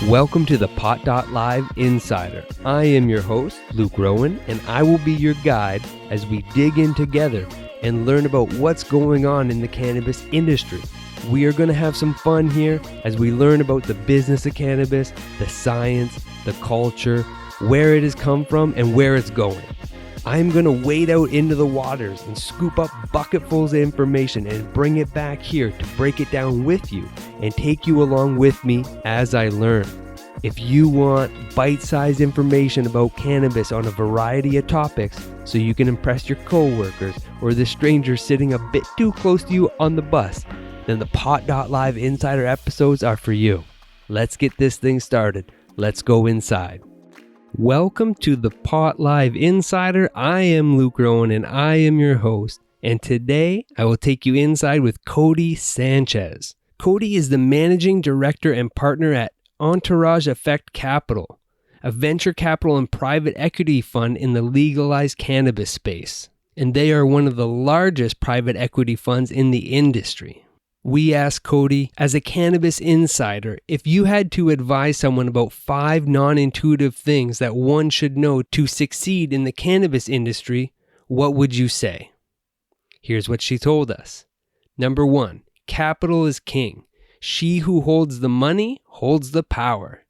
Welcome to the Pot.Live Insider. I am your host, Luke Rowan, and I will be your guide as we dig in together and learn about what's going on in the cannabis industry. We are going to have some fun here as we learn about the business of cannabis, the science, the culture, where it has come from, and where it's going. I'm going to wade out into the waters and scoop up bucketfuls of information and bring it back here to break it down with you and take you along with me as I learn. If you want bite-sized information about cannabis on a variety of topics so you can impress your coworkers or the stranger sitting a bit too close to you on the bus, then the Pot.Live Insider episodes are for you. Let's get this thing started. Let's go inside. Welcome to the Pot.Live Insider. I am Luke Rowan and I am your host. And today I will take you inside with Codie Sanchez. Codie is the managing director and partner at Entourage Effect Capital, a venture capital and private equity fund in the legalized cannabis space. And they are one of the largest private equity funds in the industry. We asked Codie, as a cannabis insider, if you had to advise someone about 5 non-intuitive things that one should know to succeed in the cannabis industry, what would you say? Here's what she told us. Number 1, capital is king. She who holds the money holds the power.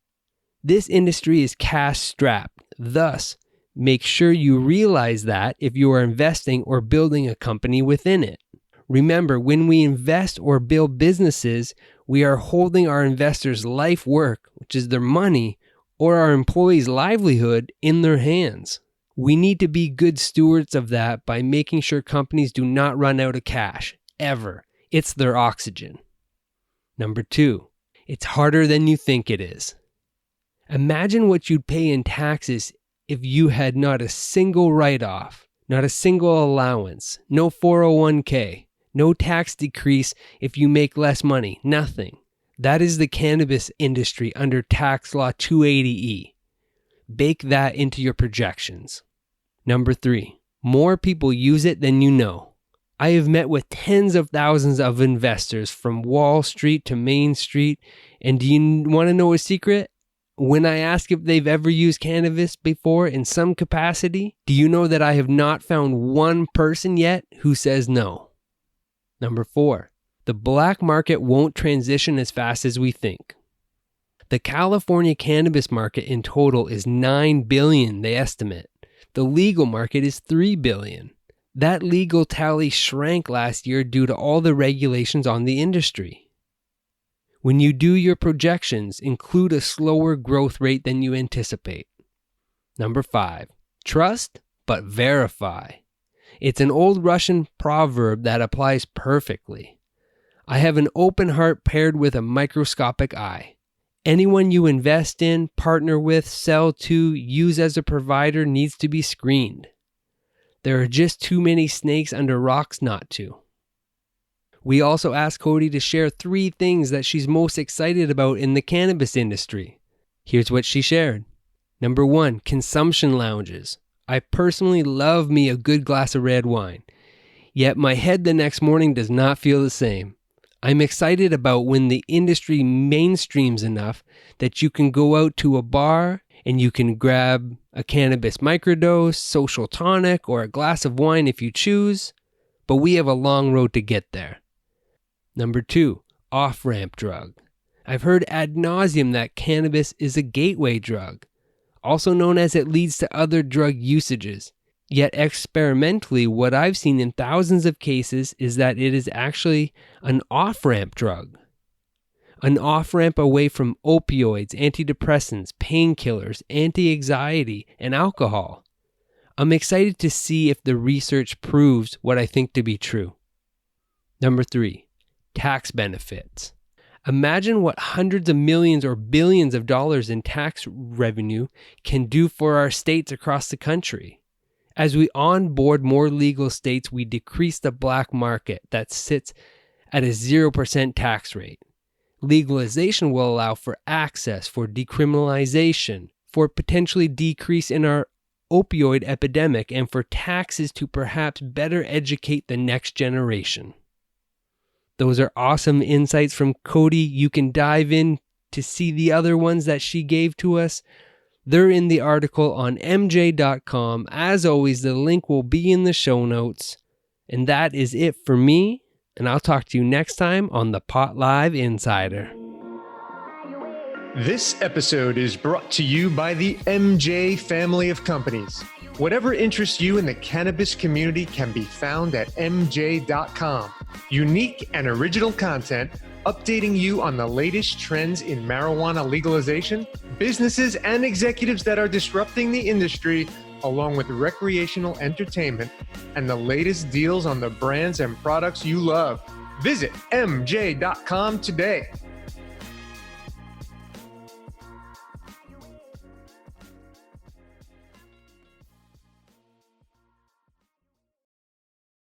This industry is cash-strapped. Thus, make sure you realize that if you are investing or building a company within it. Remember, when we invest or build businesses, we are holding our investors' life work, which is their money, or our employees' livelihood in their hands. We need to be good stewards of that by making sure companies do not run out of cash, ever. It's their oxygen. Number 2, it's harder than you think it is. Imagine what you'd pay in taxes if you had not a single write-off, not a single allowance, no 401k. No tax decrease if you make less money, nothing. That is the cannabis industry under tax law 280E. Bake that into your projections. Number 3, more people use it than you know. I have met with tens of thousands of investors from Wall Street to Main Street, and do you want to know a secret? When I ask if they've ever used cannabis before in some capacity, do you know that I have not found one person yet who says no? Number 4, the black market won't transition as fast as we think. The California cannabis market in total is $9 billion, they estimate. The legal market is $3 billion. That legal tally shrank last year due to all the regulations on the industry. When you do your projections, include a slower growth rate than you anticipate. Number 5, trust but verify. It's an old Russian proverb that applies perfectly. I have an open heart paired with a microscopic eye. Anyone you invest in, partner with, sell to, use as a provider needs to be screened. There are just too many snakes under rocks not to. We also asked Codie to share 3 things that she's most excited about in the cannabis industry. Here's what she shared. Number 1, consumption lounges. I personally love me a good glass of red wine, yet my head the next morning does not feel the same. I'm excited about when the industry mainstreams enough that you can go out to a bar and you can grab a cannabis microdose, social tonic, or a glass of wine if you choose, but we have a long road to get there. Number 2, off-ramp drug. I've heard ad nauseum that cannabis is a gateway drug, also known as it leads to other drug usages. Yet experimentally, what I've seen in thousands of cases is that it is actually an off-ramp drug. An off-ramp away from opioids, antidepressants, painkillers, anti-anxiety, and alcohol. I'm excited to see if the research proves what I think to be true. Number 3, tax benefits. Imagine what hundreds of millions or billions of dollars in tax revenue can do for our states across the country. As we onboard more legal states, we decrease the black market that sits at a 0% tax rate. Legalization will allow for access, for decriminalization, for potentially decrease in our opioid epidemic, and for taxes to perhaps better educate the next generation. Those are awesome insights from Codie. You can dive in to see the other ones that she gave to us. They're in the article on mj.com. As always, the link will be in the show notes. And that is it for me. And I'll talk to you next time on the Pot.Live Insider. This episode is brought to you by the MJ family of companies. Whatever interests you in the cannabis community can be found at mj.com. Unique and original content updating you on the latest trends in marijuana legalization, businesses and executives that are disrupting the industry, along with recreational entertainment and the latest deals on the brands and products you love. Visit mj.com today.